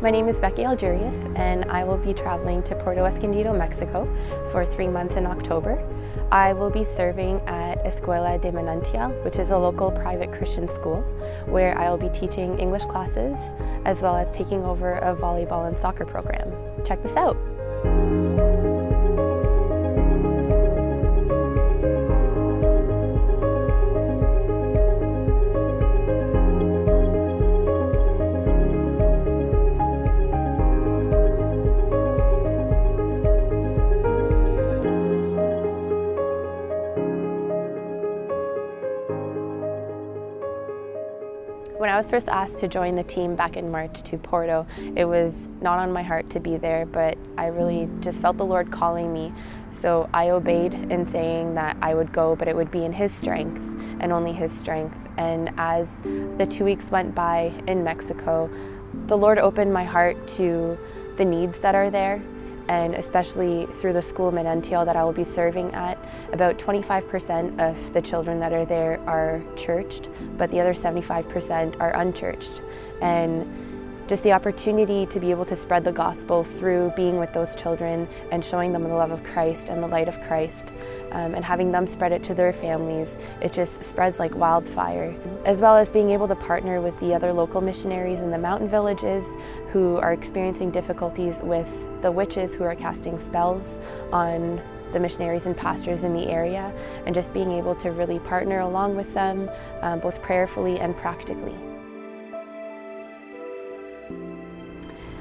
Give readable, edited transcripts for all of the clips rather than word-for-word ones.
My name is Becky and I will be traveling to Puerto Escondido, Mexico for 3 months in October. I will be serving at Escuela de Manantial, which is a local private Christian school, where I will be teaching English classes as well as taking over a volleyball and soccer program. Check this out. When I was first asked to join the team back in March to Porto, it was not on my heart to be there, but I really just felt the Lord calling me. So I obeyed in saying that I would go, but it would be in His strength and only His strength. And as the 2 weeks went by in Mexico, the Lord opened my heart to the needs that are there, and especially through the school Manantial that I will be serving at. About 25% of the children that are there are churched, but the other 75% are unchurched. And just the opportunity to be able to spread the gospel through being with those children and showing them the love of Christ and the light of Christ, and having them spread it to their families, it just spreads like wildfire. As well as being able to partner with the other local missionaries in the mountain villages who are experiencing difficulties with the witches who are casting spells on the missionaries and pastors in the area, and just being able to really partner along with them, both prayerfully and practically.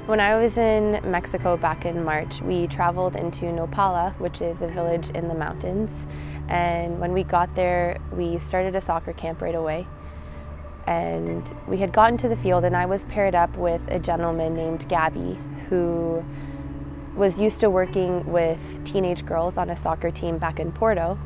When I was in Mexico back in March, we traveled into Nopala, which is a village in the mountains. And when we got there, we started a soccer camp right away. And we had gotten to the field, and I was paired up with a gentleman named Gabby, who was used to working with teenage girls on a soccer team back in Porto.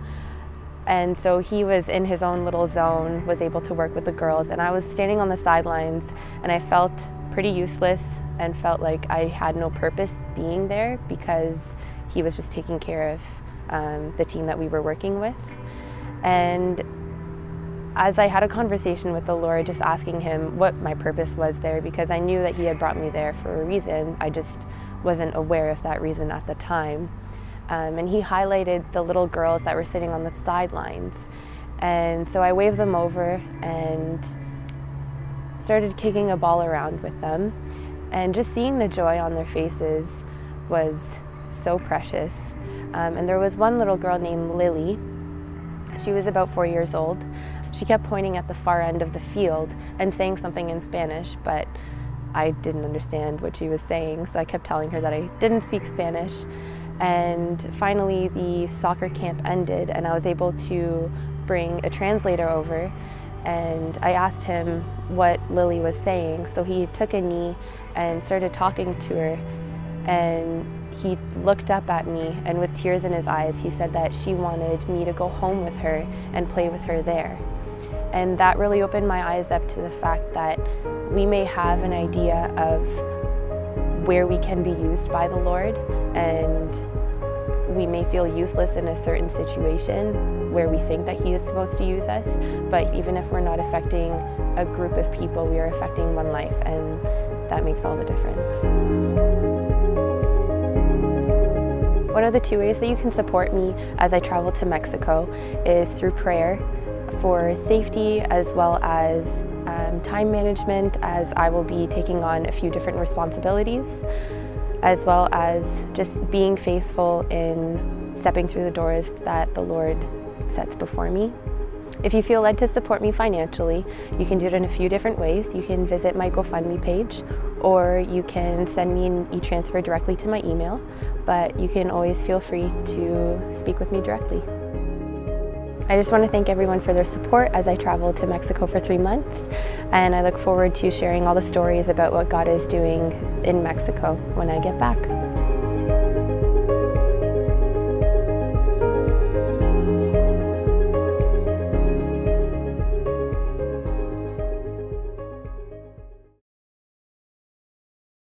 And so he was in his own little zone, was able to work with the girls, and I was standing on the sidelines, and I felt pretty useless and felt like I had no purpose being there because he was just taking care of the team that we were working with. And as I had a conversation with the Lord, just asking Him what my purpose was there, because I knew that He had brought me there for a reason, I just wasn't aware of that reason at the time. And He highlighted the little girls that were sitting on the sidelines. And so I waved them over and started kicking a ball around with them. And just seeing the joy on their faces was so precious. And there was one little girl named Lily. She was about 4 years old. She kept pointing at the far end of the field and saying something in Spanish, but I didn't understand what she was saying, so I kept telling her that I didn't speak Spanish. And finally the soccer camp ended, and I was able to bring a translator over, and I asked him what Lily was saying. So he took a knee and started talking to her, and he looked up at me, and with tears in his eyes, he said that she wanted me to go home with her and play with her there. And that really opened my eyes up to the fact that we may have an idea of where we can be used by the Lord, and we may feel useless in a certain situation where we think that He is supposed to use us, but even if we're not affecting a group of people, we are affecting one life, and that makes all the difference. One of the 2 ways that you can support me as I travel to Mexico is through prayer for safety, as well as time management, as I will be taking on a few different responsibilities, as well as just being faithful in stepping through the doors that the Lord sets before me. If you feel led to support me financially, you can do it in a few different ways. You can visit my GoFundMe page, or you can send me an e-transfer directly to my email, but you can always feel free to speak with me directly. I just want to thank everyone for their support as I travel to Mexico for 3 months, and I look forward to sharing all the stories about what God is doing in Mexico when I get back.